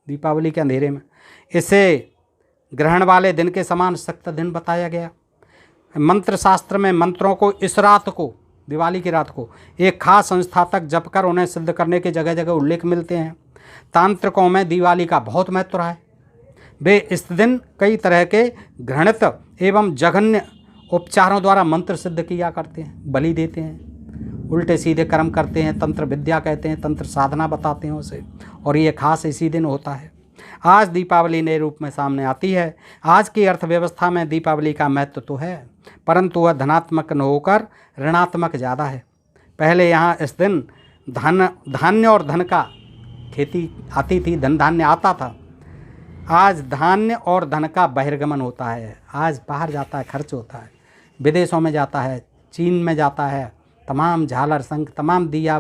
दीपावली के अंधेरे में इसे ग्रहण वाले दिन के समान सख्त दिन बताया गया। मंत्र शास्त्र में मंत्रों को इस रात को, दिवाली की रात को, एक खास संस्था तक जप कर उन्हें सिद्ध करने के जगह जगह उल्लेख मिलते हैं। तांत्रिकों में दिवाली का बहुत महत्व रहा है। वे इस दिन कई तरह के घृणित एवं जघन्य उपचारों द्वारा मंत्र सिद्ध किया करते हैं, बलि देते हैं, उल्टे सीधे कर्म करते हैं, तंत्र विद्या कहते हैं, तंत्र साधना बताते हैं उसे, और ये खास इसी दिन होता है। आज दीपावली नए रूप में सामने आती है। आज की अर्थव्यवस्था में दीपावली का महत्व तो है, परंतु वह धनात्मक न होकर ऋणात्मक ज़्यादा है। पहले यहाँ इस दिन धान्य और धन का खेती आती थी, धन धान्य आता था। आज धान्य और धन का बहिर्गमन होता है। आज बाहर जाता है, खर्च होता है, विदेशों में जाता है, चीन में जाता है, तमाम झालर शंख, तमाम दिया,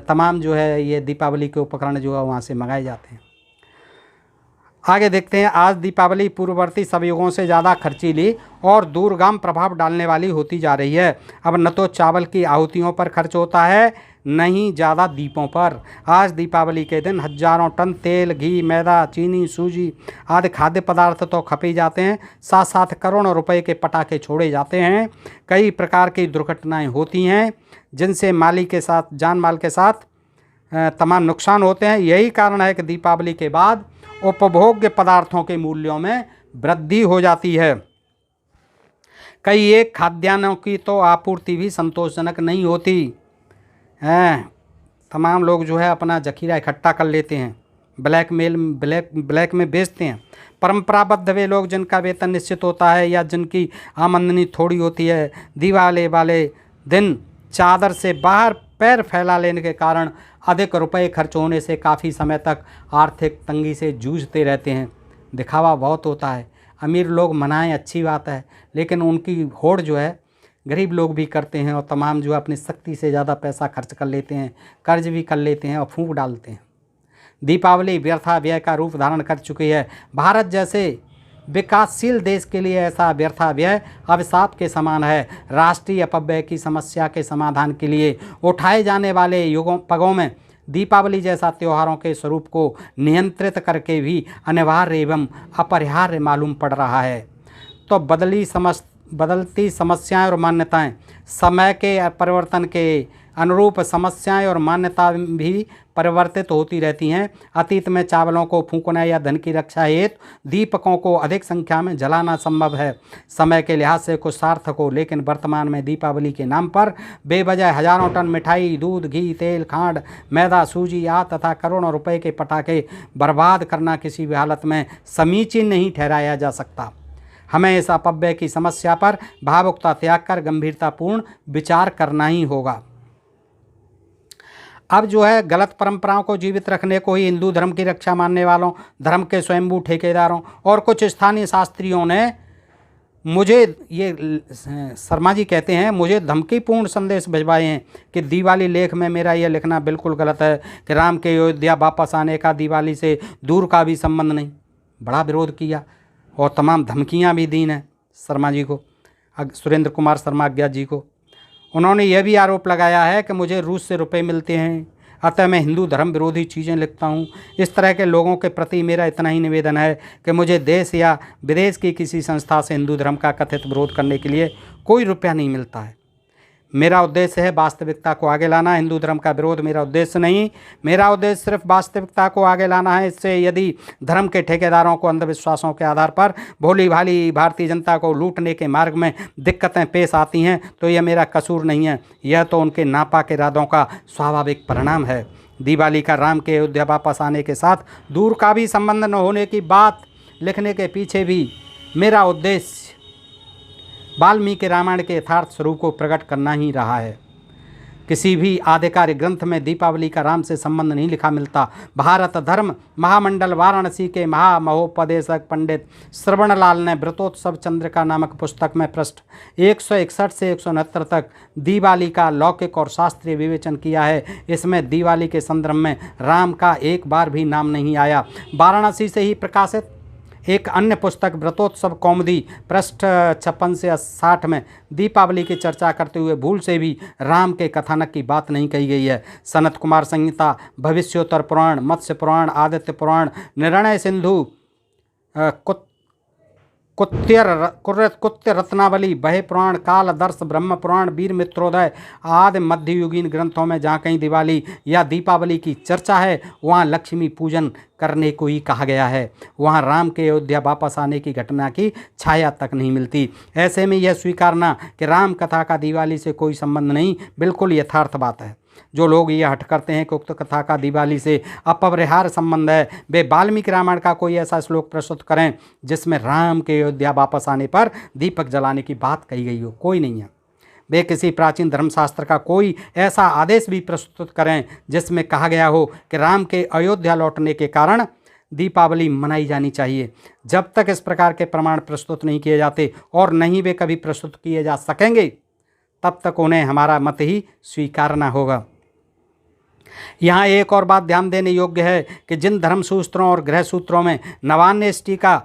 तमाम जो है ये दीपावली के उपकरण जो है वहाँ से मंगाए जाते हैं। आगे देखते हैं। आज दीपावली पूर्ववर्ती सब युगों से ज़्यादा खर्चीली और दूरगाम प्रभाव डालने वाली होती जा रही है। अब न तो चावल की आहुतियों पर खर्च होता है, न ही ज़्यादा दीपों पर। आज दीपावली के दिन हजारों टन तेल, घी, मैदा, चीनी, सूजी आदि खाद्य पदार्थ तो खपे जाते हैं, साथ साथ करोड़ों रुपए के पटाखे छोड़े जाते हैं। कई प्रकार की दुर्घटनाएं होती हैं जिनसे माली के साथ, जान माल के साथ तमाम नुकसान होते हैं। यही कारण है कि दीपावली के बाद उपभोग्य पदार्थों के मूल्यों में वृद्धि हो जाती है। कई एक खाद्यान्नों की तो आपूर्ति भी संतोषजनक नहीं होती है। तमाम लोग जो है अपना जखीरा इकट्ठा कर लेते हैं, ब्लैक में बेचते हैं। परंपराबद्ध वे लोग जिनका वेतन निश्चित होता है या जिनकी आमदनी थोड़ी होती है, दिवाली वाले दिन चादर से बाहर पैर फैला लेने के कारण अधिक रुपए खर्च होने से काफ़ी समय तक आर्थिक तंगी से जूझते रहते हैं। दिखावा बहुत होता है। अमीर लोग मनाएं, अच्छी बात है, लेकिन उनकी होड़ जो है गरीब लोग भी करते हैं और तमाम जो अपनी शक्ति से ज़्यादा पैसा खर्च कर लेते हैं, कर्ज भी कर लेते हैं और फूंक डालते हैं। दीपावली व्यर्था व्यय का रूप धारण कर चुकी है। भारत जैसे विकासशील देश के लिए ऐसा व्यर्था व्यय अभिशाप के समान है। राष्ट्रीय अपव्यय की समस्या के समाधान के लिए उठाए जाने वाले पगों में दीपावली जैसा त्योहारों के स्वरूप को नियंत्रित करके भी अनिवार्य एवं अपरिहार्य मालूम पड़ रहा है। तो बदलती समस्याएं और मान्यताएं समय के परिवर्तन के अनुरूप समस्याएं और मान्यता भी परिवर्तित होती रहती हैं। अतीत में चावलों को फूंकना या धन की रक्षा हेतु दीपकों को अधिक संख्या में जलाना संभव है, समय के लिहाज से कुछ सार्थक हो, लेकिन वर्तमान में दीपावली के नाम पर बेवजह हजारों टन मिठाई, दूध, घी, तेल, खांड, मैदा, सूजी आदि तथा करोड़ों रुपए के पटाखे बर्बाद करना किसी भी हालत में समीचीन नहीं ठहराया जा सकता। हमें इस अपव्यय की समस्या पर भावुकता त्याग कर गंभीरतापूर्ण विचार करना ही होगा। अब जो है गलत परंपराओं को जीवित रखने को ही हिंदू धर्म की रक्षा मानने वालों, धर्म के स्वयंभू ठेकेदारों और कुछ स्थानीय शास्त्रियों ने मुझे, ये शर्मा जी कहते हैं, मुझे धमकीपूर्ण संदेश भिजवाए हैं कि दिवाली लेख में मेरा यह लिखना बिल्कुल गलत है कि राम के अयोध्या वापस आने का दिवाली से दूर का भी संबंध नहीं। बड़ा विरोध किया और तमाम धमकियां भी दी हैं शर्मा जी को, सुरेंद्र कुमार शर्मा अज्ञात जी को। उन्होंने यह भी आरोप लगाया है कि मुझे रूस से रुपए मिलते हैं, अतः मैं हिंदू धर्म विरोधी चीज़ें लिखता हूँ। इस तरह के लोगों के प्रति मेरा इतना ही निवेदन है कि मुझे देश या विदेश की किसी संस्था से हिंदू धर्म का कथित विरोध करने के लिए कोई रुपया नहीं मिलता है। मेरा उद्देश्य है वास्तविकता को आगे लाना, हिंदू धर्म का विरोध मेरा उद्देश्य नहीं। मेरा उद्देश्य सिर्फ वास्तविकता को आगे लाना है। इससे यदि धर्म के ठेकेदारों को अंधविश्वासों के आधार पर भोली भाली भारतीय जनता को लूटने के मार्ग में दिक्कतें पेश आती हैं तो यह मेरा कसूर नहीं है, यह तो उनके नापाक इरादों का स्वाभाविक परिणाम है। दिवाली का राम के अयोध्या वापस आने के साथ दूर का भी संबंध न होने की बात लिखने के पीछे भी मेरा उद्देश्य वाल्मीकि रामायण के यथार्थ स्वरूप को प्रकट करना ही रहा है। किसी भी आधिकारिक ग्रंथ में दीपावली का राम से संबंध नहीं लिखा मिलता। भारत धर्म महामंडल वाराणसी के महामहोपदेशक पंडित श्रवणलाल ने व्रतोत्सव चंद्रिका नामक पुस्तक में पृष्ठ 161 से 169 तक दिवाली का लौकिक और शास्त्रीय विवेचन किया है। इसमें दिवाली के संदर्भ में राम का एक बार भी नाम नहीं आया। वाराणसी से ही प्रकाशित एक अन्य पुस्तक व्रतोत्सव कौमुदी पृष्ठ 56 से 60 में दीपावली की चर्चा करते हुए भूल से भी राम के कथानक की बात नहीं कही गई है। सनत कुमार संहिता, भविष्योत्तर पुराण, मत्स्य पुराण, आदित्य पुराण, निर्णय सिंधु, कुत्य रत्नावली, बहे पुराण, कालदर्श, ब्रह्म पुराण, वीर मित्रोदय आदि मध्ययुगीन ग्रंथों में जहाँ कहीं दिवाली या दीपावली की चर्चा है वहाँ लक्ष्मी पूजन करने को ही कहा गया है। वहाँ राम के अयोध्या वापस आने की घटना की छाया तक नहीं मिलती। ऐसे में यह स्वीकारना कि राम कथा का दिवाली से कोई संबंध नहीं बिल्कुल यथार्थ बात है। जो लोग ये हट करते हैं कि उक्त कथा का दिवाली से अपरिहार्य संबंध है, वे वाल्मीकि रामायण का कोई ऐसा श्लोक प्रस्तुत करें जिसमें राम के अयोध्या वापस आने पर दीपक जलाने की बात कही गई हो। कोई नहीं है। वे किसी प्राचीन धर्मशास्त्र का कोई ऐसा आदेश भी प्रस्तुत करें जिसमें कहा गया हो कि राम के अयोध्या लौटने के कारण दीपावली मनाई जानी चाहिए। जब तक इस प्रकार के प्रमाण प्रस्तुत नहीं किए जाते और नहीं वे कभी प्रस्तुत किए जा सकेंगे तब तक उन्हें हमारा मत ही स्वीकारना होगा। यहाँ एक और बात ध्यान देने योग्य है कि जिन धर्म सूत्रों और गृह सूत्रों में नवान्येष्टि का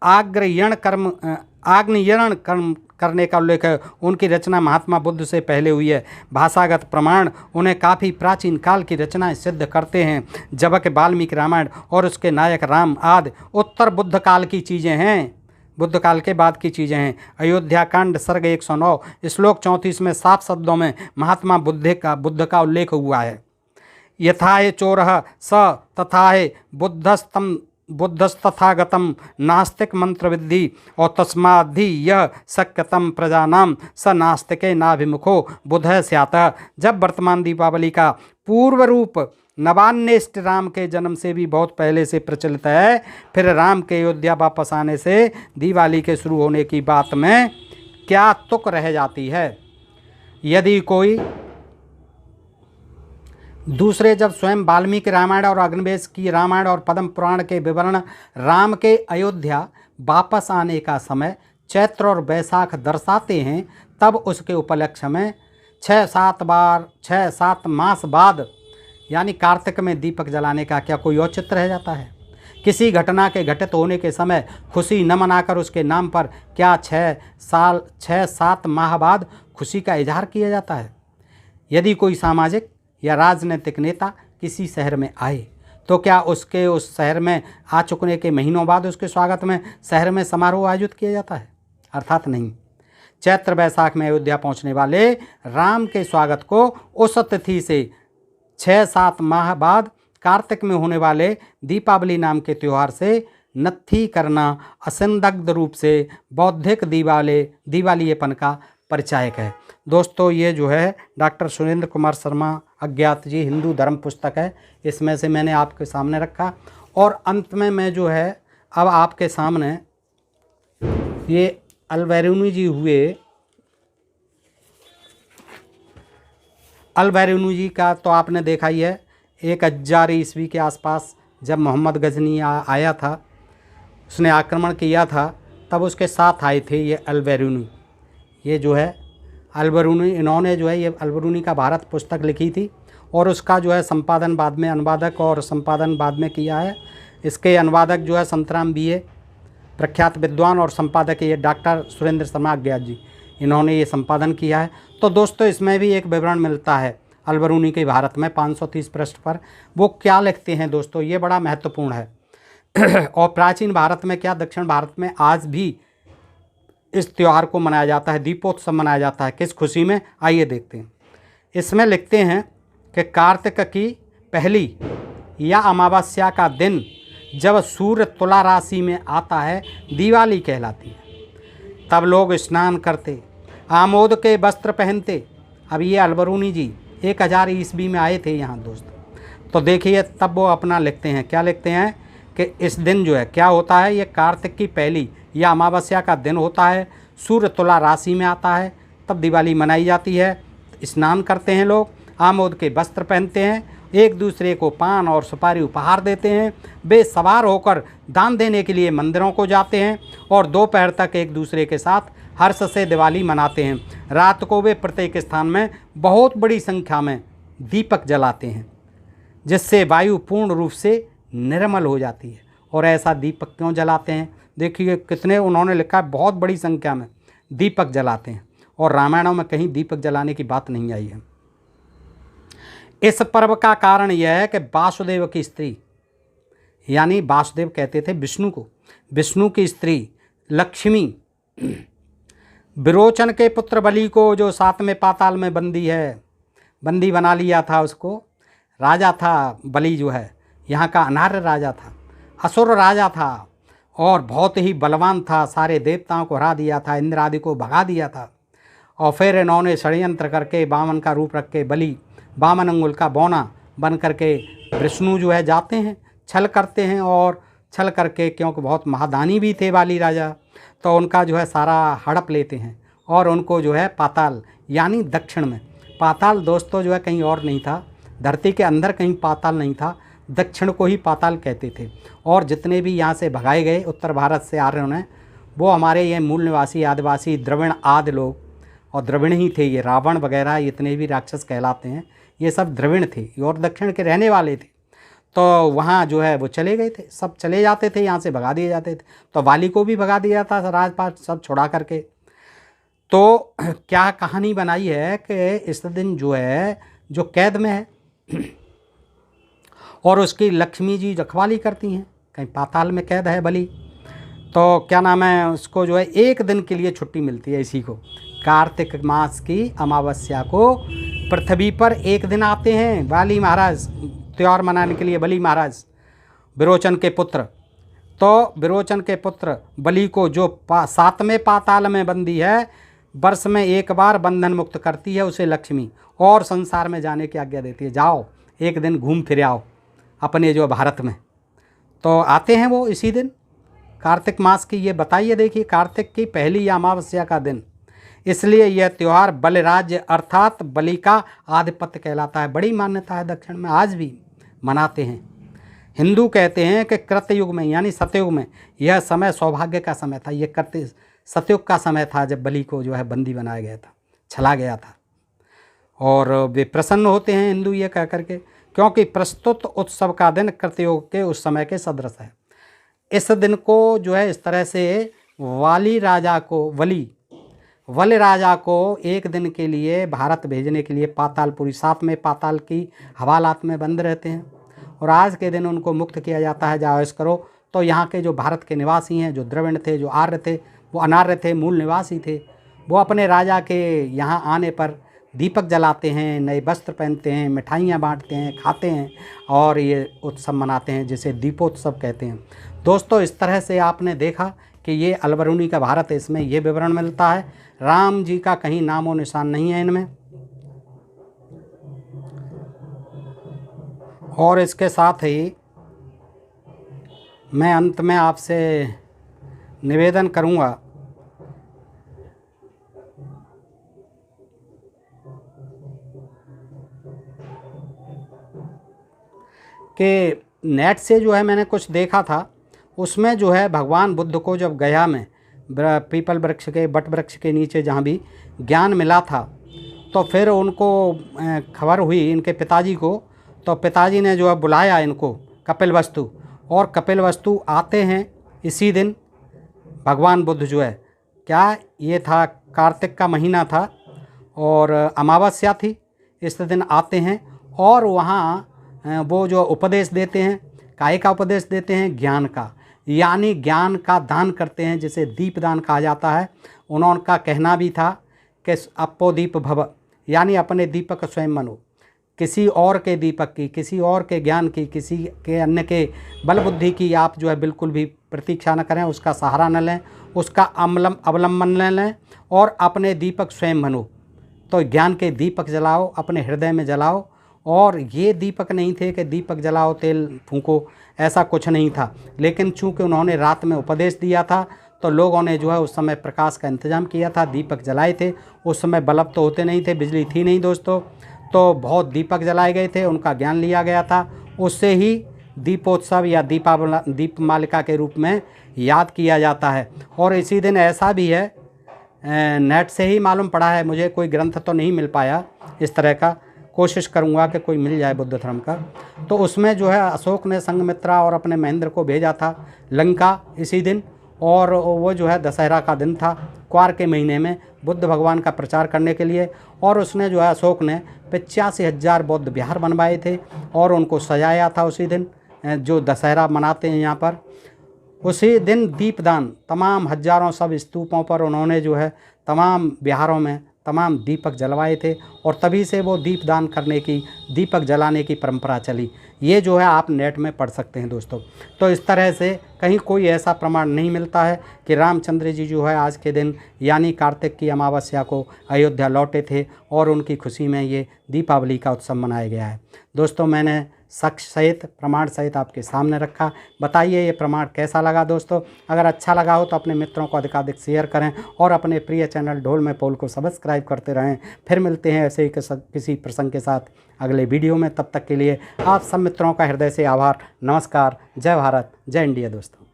आग्नेयण कर्म करने का उल्लेख है उनकी रचना महात्मा बुद्ध से पहले हुई है। भाषागत प्रमाण उन्हें काफ़ी प्राचीन काल की रचनाएं सिद्ध करते हैं, जबकि वाल्मीकि रामायण और उसके नायक राम आदि उत्तर बुद्ध काल की चीज़ें हैं, बुद्ध काल के बाद की चीज़ें हैं। अयोध्या कांड सर्ग 109 श्लोक 34 में साफ शब्दों में महात्मा बुद्ध का उल्लेख हुआ है। यथाय चोरः स तथाय बुद्धस्तथागतम नास्तिक मंत्र विद्धि और तस्माद्धि यह शक्यतम प्रजानाम स नास्तिके नाभिमुखो बुधः स्यात्। जब वर्तमान दीपावली का पूर्व रूप नवान्येष्ट राम के जन्म से भी बहुत पहले से प्रचलित है, फिर राम के अयोध्या वापस आने से दिवाली के शुरू होने की बात में क्या तुक रह जाती है। यदि कोई दूसरे जब स्वयं वाल्मीकि रामायण और अग्निवेश की रामायण और पद्म पुराण के विवरण राम के अयोध्या वापस आने का समय चैत्र और वैशाख दर्शाते हैं, तब उसके उपलक्ष्य में 6-7 मास बाद यानी कार्तिक में दीपक जलाने का क्या कोई औचित्य रह जाता है। किसी घटना के घटित होने के समय खुशी न मनाकर उसके नाम पर क्या 6-7 माह बाद खुशी का इजहार किया जाता है। यदि कोई सामाजिक या राजनीतिक नेता किसी शहर में आए तो क्या उसके उस शहर में आ चुकने के महीनों बाद उसके स्वागत में शहर में समारोह आयोजित किया जाता है? अर्थात नहीं। चैत्र वैसाख में अयोध्या पहुंचने वाले राम के स्वागत को उस तिथि से 6-7 माह बाद कार्तिक में होने वाले दीपावली नाम के त्यौहार से नत्थी करना असंदिग्ध रूप से बौद्धिक दिवालियेपन का परिचायक है। दोस्तों, ये जो है डॉक्टर सुरेंद्र कुमार शर्मा अज्ञात जी हिंदू धर्म पुस्तक है, इसमें से मैंने आपके सामने रखा। और अंत में मैं जो है अब आपके सामने ये अलबेरूनी जी हुए, अलबेरूनी जी का तो आपने देखा ही है। 1000 ईस्वी के आसपास जब मोहम्मद गजनी आया था, उसने आक्रमण किया था, तब उसके साथ आए थे ये अलबेरूनी। ये जो है अलबेरूनी, इन्होंने जो है ये अलबेरूनी का भारत पुस्तक लिखी थी और उसका जो है संपादन बाद में, अनुवादक और संपादन बाद में किया है। इसके अनुवादक जो है संतराम बीए, प्रख्यात विद्वान, और संपादक ये डॉक्टर सुरेंद्र शर्मा अज्ञात जी, इन्होंने ये संपादन किया है। तो दोस्तों, इसमें भी एक विवरण मिलता है अलबेरूनी के भारत में 530 पृष्ठ पर। वो क्या लिखते हैं दोस्तों, ये बड़ा महत्वपूर्ण है। और प्राचीन भारत में क्या, दक्षिण भारत में आज भी इस त्यौहार को मनाया जाता है, दीपोत्सव मनाया जाता है। किस खुशी में, आइए देखते हैं। इसमें लिखते हैं कि कार्तिक की पहली या अमावस्या का दिन जब सूर्य तुला राशि में आता है, दिवाली कहलाती है। तब लोग स्नान करते, आमोद के वस्त्र पहनते। अब ये अलबेरूनी जी 1000 ईस्वी में आए थे यहाँ दोस्तों। तो देखिए, तब वो अपना लिखते हैं, क्या लिखते हैं कि इस दिन जो है क्या होता है, ये कार्तिक की पहली या अमावस्या का दिन होता है, सूर्य तुला राशि में आता है, तब दिवाली मनाई जाती है। स्नान करते हैं लोग, आमोद के वस्त्र पहनते हैं, एक दूसरे को पान और सुपारी उपहार देते हैं। वे सवार होकर दान देने के लिए मंदिरों को जाते हैं और दोपहर तक एक दूसरे के साथ हर्ष से दिवाली मनाते हैं। रात को वे प्रत्येक स्थान में बहुत बड़ी संख्या में दीपक जलाते हैं, जिससे वायु पूर्ण रूप से निर्मल हो जाती है। और ऐसा दीपक क्यों जलाते हैं, देखिए कितने उन्होंने लिखा है, बहुत बड़ी संख्या में दीपक जलाते हैं। और रामायणों में कहीं दीपक जलाने की बात नहीं आई है। इस पर्व का कारण यह है कि वासुदेव की स्त्री, यानी वासुदेव कहते थे विष्णु को, विष्णु की स्त्री लक्ष्मी विरोचन के पुत्र बलि को, जो 7वें पाताल में बंदी बना लिया था, उसको, राजा था बलि जो है, यहाँ का अनार्य राजा था, असुर राजा था और बहुत ही बलवान था, सारे देवताओं को हरा दिया था, इंद्र आदि को भगा दिया था। और फिर इन्होंने षड्यंत्र करके वामन का रूप रख के, बलि वामन अंगुल का बौना बन करके विष्णु जो है जाते हैं, छल करते हैं, और छल करके, क्योंकि बहुत महादानी भी थे वाली राजा, तो उनका जो है सारा हड़प लेते हैं और उनको जो है पाताल, यानी दक्षिण में, पाताल दोस्तों जो है कहीं और नहीं था, धरती के अंदर कहीं पाताल नहीं था, दक्षिण को ही पाताल कहते थे। और जितने भी यहाँ से भगाए गए उत्तर भारत से आ रहे हैं, वो हमारे ये मूल निवासी आदिवासी द्रविड़ आदि लोग, और द्रविड़ ही थे ये, रावण वगैरह जितने भी राक्षस कहलाते हैं, ये सब द्रविड़ थे और दक्षिण के रहने वाले थे। तो वहाँ जो है वो चले गए थे, सब चले जाते थे, यहाँ से भगा दिए जाते थे। तो वाली को भी भगा दिया था राजपाट सब छुड़ा करके। तो क्या कहानी बनाई है कि इस दिन जो है, जो कैद में है और उसकी लक्ष्मी जी रखवाली करती हैं, कहीं पाताल में कैद है बलि, तो क्या नाम है, उसको जो है 1 दिन के लिए छुट्टी मिलती है। इसी को कार्तिक मास की अमावस्या को पृथ्वी पर 1 दिन आते हैं वाली महाराज त्यौहार मनाने के लिए, बलि महाराज विरोचन के पुत्र। तो विरोचन के पुत्र बलि को जो 7वें पाताल में बंदी है, वर्ष में 1 बार बंधन मुक्त करती है उसे लक्ष्मी, और संसार में जाने की आज्ञा देती है, जाओ 1 दिन घूम फिर आओ अपने जो भारत में। तो आते हैं वो इसी दिन, कार्तिक मास की, ये बताइए, देखिए कार्तिक की पहली या अमावस्या का दिन, इसलिए यह त्यौहार बलिराज्य अर्थात बलि का आधिपत्य कहलाता है। बड़ी मान्यता है दक्षिण में, आज भी मनाते हैं। हिंदू कहते हैं कि कृतयुग में, यानी सतयुग में, यह समय सौभाग्य का समय था। ये सतयुग का समय था जब बलि को जो है बंदी बनाया गया था, छला गया था। और वे प्रसन्न होते हैं हिंदू ये कह करके, क्योंकि प्रस्तुत उत्सव का दिन कृतयुग के उस समय के सदृश है। इस दिन को जो है इस तरह से वली राजा को 1 दिन के लिए भारत भेजने के लिए पातालपुरी, 7वें पाताल की हवालात में बंद रहते हैं, और आज के दिन उनको मुक्त किया जाता है, जाओ ऐश करो। तो यहाँ के जो भारत के निवासी हैं, जो द्रविड़ थे, जो आर्य थे, वो अनार्य थे, मूल निवासी थे, वो अपने राजा के यहाँ आने पर दीपक जलाते हैं, नए वस्त्र पहनते हैं, मिठाइयाँ बांटते हैं, खाते हैं और ये उत्सव मनाते हैं जिसे दीपोत्सव कहते हैं। दोस्तों, इस तरह से आपने देखा कि ये अलबरूनी का भारत है, इसमें ये विवरण मिलता है। राम जी का कहीं नामो निशान नहीं है इनमें। और इसके साथ ही मैं अंत में आपसे निवेदन करूंगा कि नेट से जो है मैंने कुछ देखा था, उसमें जो है भगवान बुद्ध को जब गया में पीपल वृक्ष के बट वृक्ष के नीचे जहाँ भी ज्ञान मिला था, तो फिर उनको खबर हुई इनके पिताजी को, तो पिताजी ने जो है बुलाया इनको कपिलवस्तु, और कपिलवस्तु आते हैं इसी दिन। भगवान बुद्ध जो है क्या ये था कार्तिक का महीना था और अमावस्या थी, इस दिन आते हैं और वहाँ वो जो उपदेश देते हैं, काय का उपदेश देते हैं? ज्ञान का, यानी ज्ञान का दान करते हैं जिसे दीपदान कहा जाता है। उनका कहना भी था कि अपो दीप भव, यानी अपने दीपक स्वयं बनो। किसी और के दीपक की, किसी और के ज्ञान की, किसी के अन्य के बल बुद्धि की आप जो है बिल्कुल भी प्रतीक्षा न करें, उसका सहारा न लें, उसका अवलंबन न लें और अपने दीपक स्वयं बनो। तो ज्ञान के दीपक जलाओ, अपने हृदय में जलाओ। और ये दीपक नहीं थे कि दीपक जलाओ तेल फूंको, ऐसा कुछ नहीं था। लेकिन चूंकि उन्होंने रात में उपदेश दिया था तो लोगों ने जो है उस समय प्रकाश का इंतज़ाम किया था, दीपक जलाए थे। उस समय बल्ब तो होते नहीं थे, बिजली थी नहीं दोस्तों, तो बहुत दीपक जलाए गए थे, उनका ज्ञान लिया गया था। उससे ही दीपोत्सव या दीपमालिका के रूप में याद किया जाता है। और इसी दिन ऐसा भी है, नेट से ही मालूम पड़ा है, मुझे कोई ग्रंथ तो नहीं मिल पाया इस तरह का, कोशिश करूंगा कि कोई मिल जाए बुद्ध धर्म का। तो उसमें जो है अशोक ने संघमित्रा और अपने महेंद्र को भेजा था लंका इसी दिन, और वो जो है दशहरा का दिन था, क्वार के महीने में बुद्ध भगवान का प्रचार करने के लिए। और उसने जो है अशोक ने 85,000 बौद्ध विहार बनवाए थे और उनको सजाया था उसी दिन, जो दशहरा मनाते हैं यहाँ पर। उसी दिन दीपदान, तमाम हजारों सब स्तूपों पर उन्होंने जो है तमाम विहारों में तमाम दीपक जलवाए थे और तभी से वो दीपदान करने की, दीपक जलाने की परंपरा चली। ये जो है आप नेट में पढ़ सकते हैं दोस्तों। तो इस तरह से कहीं कोई ऐसा प्रमाण नहीं मिलता है कि रामचंद्र जी जो है आज के दिन यानी कार्तिक की अमावस्या को अयोध्या लौटे थे और उनकी खुशी में ये दीपावली का उत्सव मनाया गया है। दोस्तों, मैंने साक्ष्य सहित, प्रमाण सहित आपके सामने रखा। बताइए ये प्रमाण कैसा लगा दोस्तों? अगर अच्छा लगा हो तो अपने मित्रों को अधिकाधिक शेयर करें और अपने प्रिय चैनल ढोल में पोल को सब्सक्राइब करते रहें। फिर मिलते हैं ऐसे ही किसी प्रसंग के साथ अगले वीडियो में। तब तक के लिए आप सब मित्रों का हृदय से आभार। नमस्कार, जय भारत, जय इंडिया दोस्तों।